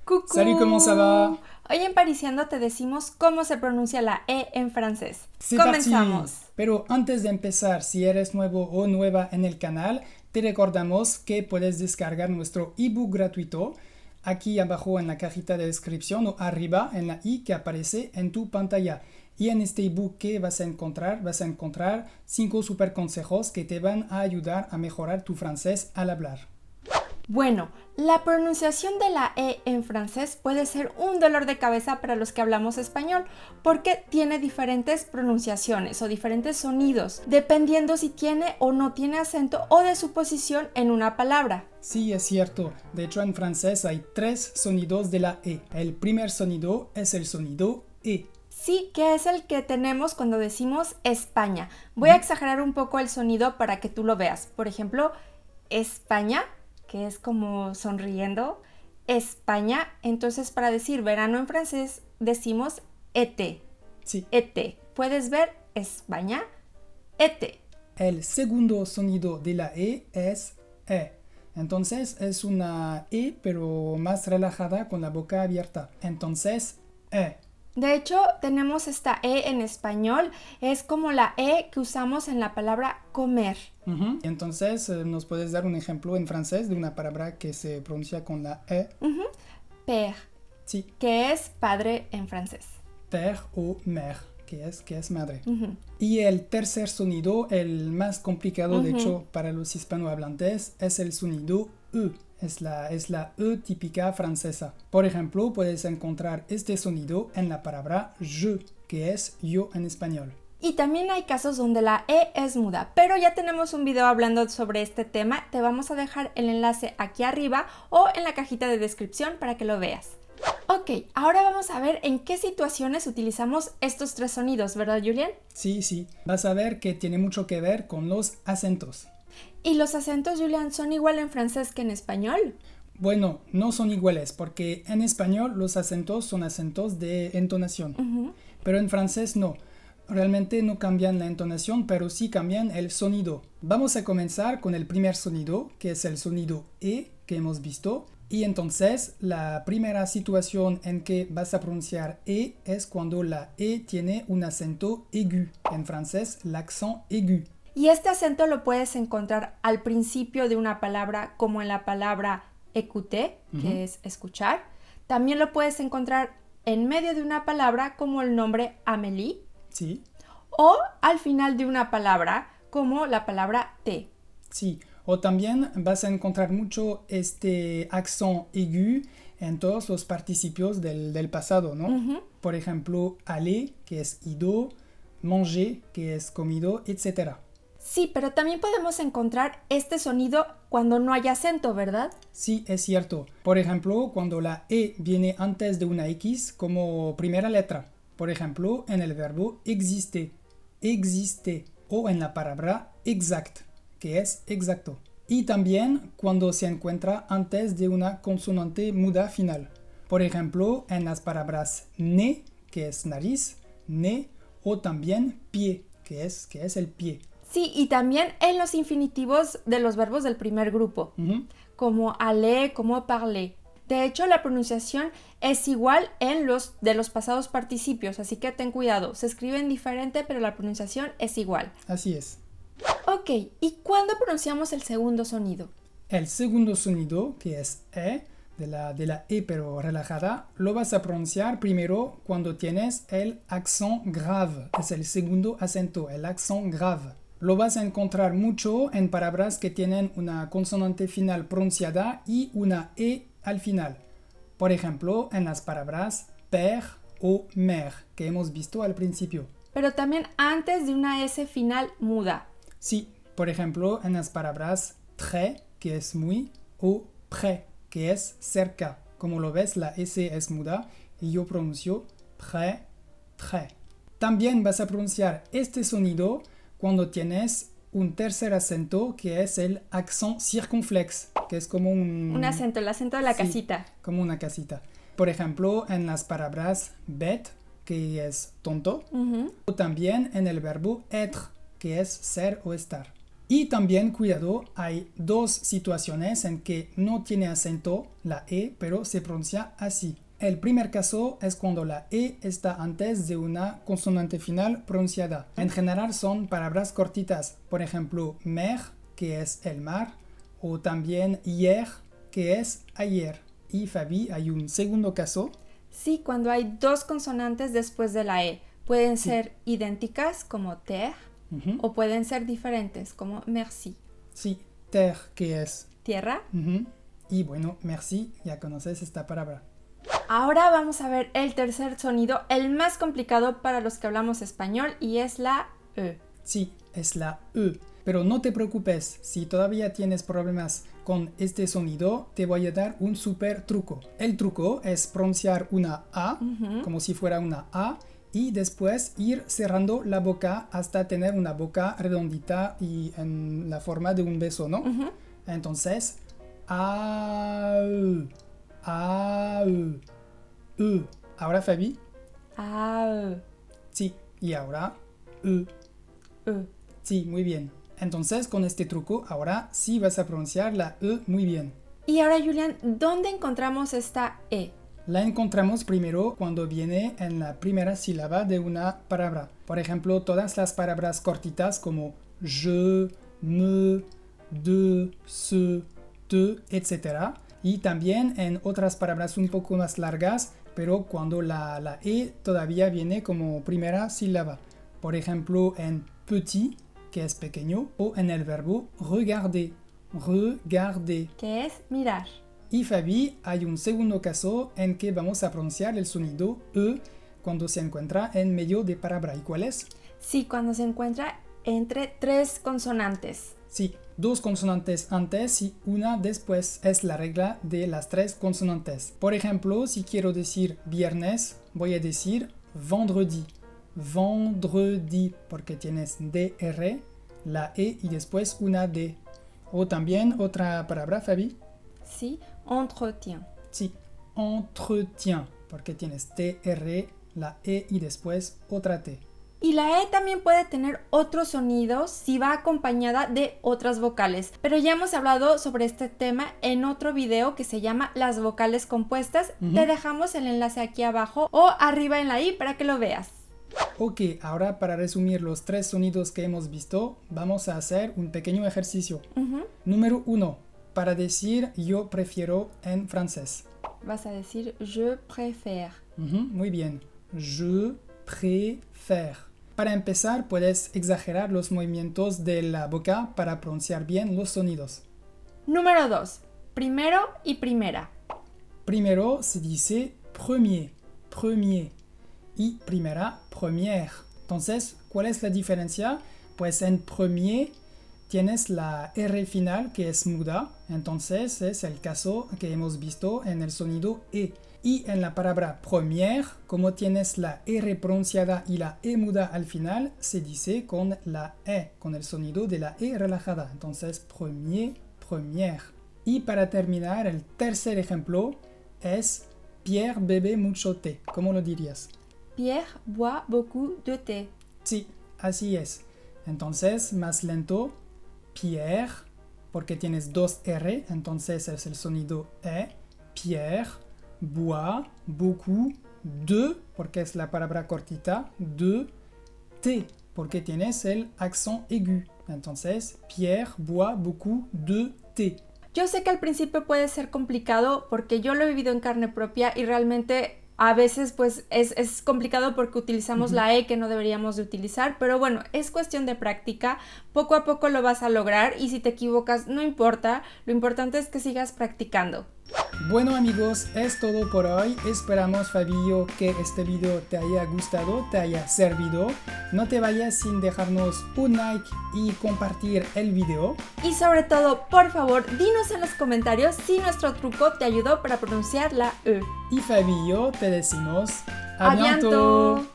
Coucou. Salut, comment ça va? Hoy en Parisiando te decimos cómo se pronuncia la E en francés. C'est Comenzamos. parti. Pero antes de empezar, si eres nuevo o nueva en el canal, te recordamos que puedes descargar nuestro ebook gratuito aquí abajo en la cajita de descripción o arriba en la i que aparece en tu pantalla. Y en este ebook que vas a encontrar 5 super consejos que te van a ayudar a mejorar tu francés al hablar. Bueno, la pronunciación de la E en francés puede ser un dolor de cabeza para los que hablamos español porque tiene diferentes pronunciaciones o diferentes sonidos, dependiendo si tiene o no tiene acento o de su posición en una palabra. Sí, es cierto. De hecho, en francés hay 3 sonidos de la E. El primer sonido es el sonido E. Sí, que es el que tenemos cuando decimos España. Voy a exagerar un poco el sonido para que tú lo veas. Por ejemplo, España, que es como sonriendo, España. Entonces, para decir verano en francés, decimos été. Sí. Été. ¿Puedes ver España? Été. El segundo sonido de la E es E. Entonces es una E pero más relajada con la boca abierta. Entonces, E. De hecho, tenemos esta E en español. Es como la E que usamos en la palabra comer. Entonces, ¿nos puedes dar un ejemplo en francés de una palabra que se pronuncia con la E? Père, Sí, que es padre en francés. père o mère, que es madre. Y el tercer sonido, el más complicado de hecho para los hispanohablantes, es el sonido E. Es la E típica francesa. Por ejemplo, puedes encontrar este sonido en la palabra je, que es yo en español. Y también hay casos donde la E es muda, pero ya tenemos un video hablando sobre este tema. Te vamos a dejar el enlace aquí arriba o en la cajita de descripción para que lo veas. Ok, ahora vamos a ver en qué situaciones utilizamos estos 3 sonidos, ¿verdad, Julián? Sí. Vas a ver que tiene mucho que ver con los acentos. ¿Y los acentos, Julián, son igual en francés que en español? Bueno, no son iguales porque en español los acentos son acentos de entonación, pero en francés no. Realmente no cambian la entonación, pero sí cambian el sonido. Vamos a comenzar con el primer sonido, que es el sonido E que hemos visto. Y entonces la primera situación en que vas a pronunciar E es cuando la E tiene un acento aigu. En francés, l'accent aigu. Y este acento lo puedes encontrar al principio de una palabra como en la palabra écouter, que es escuchar. También lo puedes encontrar en medio de una palabra como el nombre Amélie. Sí. O al final de una palabra como la palabra té. Sí. O también vas a encontrar mucho este accent aigu en todos los participios del pasado, ¿no? Por ejemplo, aller, que es ido, manger, que es comido, etc. Sí, pero también podemos encontrar este sonido cuando no hay acento, ¿verdad? Sí, es cierto. Por ejemplo, cuando la E viene antes de una X como primera letra. Por ejemplo, en el verbo existe, existe, o en la palabra exact, que es exacto. Y también cuando se encuentra antes de una consonante muda final. Por ejemplo, en las palabras nez, que es nariz, nez, o también pie, que es el pie. Sí, y también en los infinitivos de los verbos del primer grupo, como aller, como parler. De hecho, la pronunciación es igual en los de los pasados participios, así que ten cuidado. Se escriben diferente, pero la pronunciación es igual. Así es. Ok, ¿y cuándo pronunciamos el segundo sonido? El segundo sonido, que es E, de la E pero relajada, lo vas a pronunciar primero cuando tienes el accent grave. Es el segundo acento, el accent grave. Lo vas a encontrar mucho en palabras que tienen una consonante final pronunciada y una E al final. Por ejemplo, en las palabras père o mère, que hemos visto al principio. Pero también antes de una S final muda. Sí, por ejemplo, en las palabras très, que es muy, o près, que es cerca. Como lo ves, la S es muda y yo pronuncio près, très. También vas a pronunciar este sonido cuando tienes un tercer acento que es el accent circunflex, que es como un acento, el acento de la casita. Como una casita. Por ejemplo, en las palabras bête, que es tonto, o también en el verbo être, que es ser o estar. Y también, cuidado, hay dos situaciones en que no tiene acento la E, pero se pronuncia así. El primer caso es cuando la E está antes de una consonante final pronunciada. En general son palabras cortitas, por ejemplo, mer, que es el mar, o también hier, que es ayer. Y Fabi, hay un segundo caso. Sí, cuando hay dos consonantes después de la E. Pueden ser idénticas, como terre, o pueden ser diferentes, como merci. Sí, terre, que es Tierra. Y bueno, merci, ya conoces esta palabra. Ahora vamos a ver el tercer sonido, el más complicado para los que hablamos español, y es la E. Sí, es la E. Pero no te preocupes, si todavía tienes problemas con este sonido, te voy a dar un super truco. El truco es pronunciar una A, como si fuera una A, y después ir cerrando la boca hasta tener una boca redondita y en la forma de un beso, ¿no? Entonces, A, A, U. Ahora, Fabi. A. Sí, y ahora, U. Sí, muy bien. Entonces, con este truco, ahora sí vas a pronunciar la E muy bien. Y ahora, Julián, ¿dónde encontramos esta E? La encontramos primero cuando viene en la primera sílaba de una palabra. Por ejemplo, todas las palabras cortitas como je, me, de, se, te, etc. Y también en otras palabras un poco más largas, pero cuando la E todavía viene como primera sílaba. Por ejemplo, en petit, que es pequeño, o en el verbo regarder, regarder. Que es mirar. Y Fabi, hay un segundo caso en que vamos a pronunciar el sonido E cuando se encuentra en medio de palabra. ¿Y cuál es? Sí, cuando se encuentra entre tres consonantes. Sí, dos consonantes antes y una después. Es la regla de las tres consonantes. Por ejemplo, si quiero decir viernes, voy a decir vendredi. Vendredi, porque tienes DR, la E y después una D. O también otra palabra, Fabi. Sí, entretien. Sí, entretien, porque tienes TR, la E y después otra T. Y la E también puede tener otros sonidos si va acompañada de otras vocales. Pero ya hemos hablado sobre este tema en otro video que se llama Las vocales compuestas. Te dejamos el enlace aquí abajo o arriba en la I para que lo veas. Ok, ahora para resumir los tres sonidos que hemos visto, vamos a hacer un pequeño ejercicio. Número 1. Para decir yo prefiero en francés. Vas a decir je préfère. Muy bien. Je préfère. Para empezar, puedes exagerar los movimientos de la boca para pronunciar bien los sonidos. Número 2. Primero y primera. Primero se dice premier, premier. Y primera, première. Entonces, ¿cuál es la diferencia? Pues en premier tienes la R final que es muda, entonces es el caso que hemos visto en el sonido E. Y en la palabra première, como tienes la R pronunciada y la E muda al final, se dice con la E, con el sonido de la E relajada. Entonces, premier, première. Y para terminar, el tercer ejemplo es Pierre bebe mucho té. ¿Cómo lo dirías? Pierre boit beaucoup de thé. Sí, así es. Entonces, más lento, Pierre, porque tienes dos R, entonces es el sonido E. Pierre boit beaucoup de, porque es la palabra cortita, de thé, porque tienes el accent aigu. Entonces, Pierre boit beaucoup de thé. Yo sé que al principio puede ser complicado porque yo lo he vivido en carne propia y realmente a veces pues es complicado porque utilizamos la E que no deberíamos de utilizar, pero bueno, es cuestión de práctica, poco a poco lo vas a lograr y si te equivocas no importa, lo importante es que sigas practicando. Bueno amigos, es todo por hoy. Esperamos, Fabio, que este video te haya gustado, te haya servido. No te vayas sin dejarnos un like y compartir el video. Y sobre todo, por favor, dinos en los comentarios si nuestro truco te ayudó para pronunciar la E. Y Fabio, te decimos ¡A bientôt!